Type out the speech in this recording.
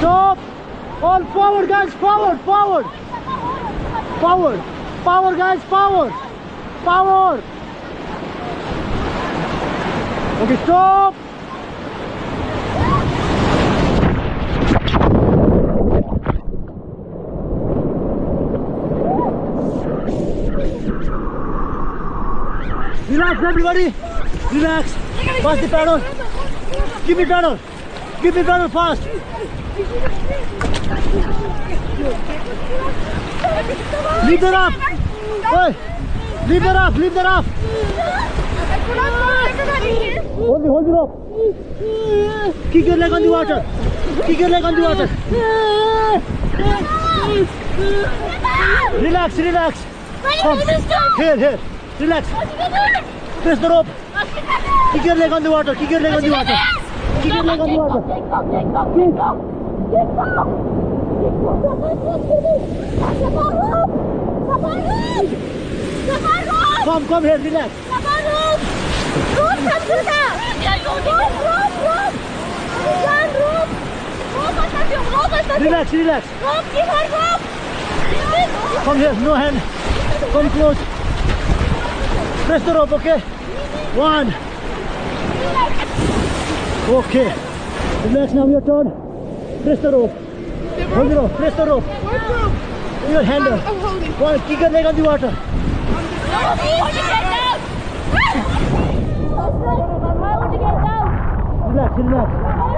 stop. All forward, guys. Forward, forward. Forward. Power, guys. Power. Power. Okay, stop. Relax, everybody. Relax. Pass the paddle. Give me paddle. Give me paddle fast. Leave the raft. Hey, leave the raft. Leave the raft. Hold the rope. Kick your leg on the water. Kick your leg on the water. Relax, relax. Come. Here. Relax. Press the rope. Kick your leg on the water. Kick your leg on the water. Kick your leg on the water. Come here, relax. Relax. Come here, no hand. Come close. Press the rope, okay? 1. Okay. Relax, now your turn. Press the rope. Hold the rope. Press the rope. Your hand up. One, kick your leg on the water. Relax.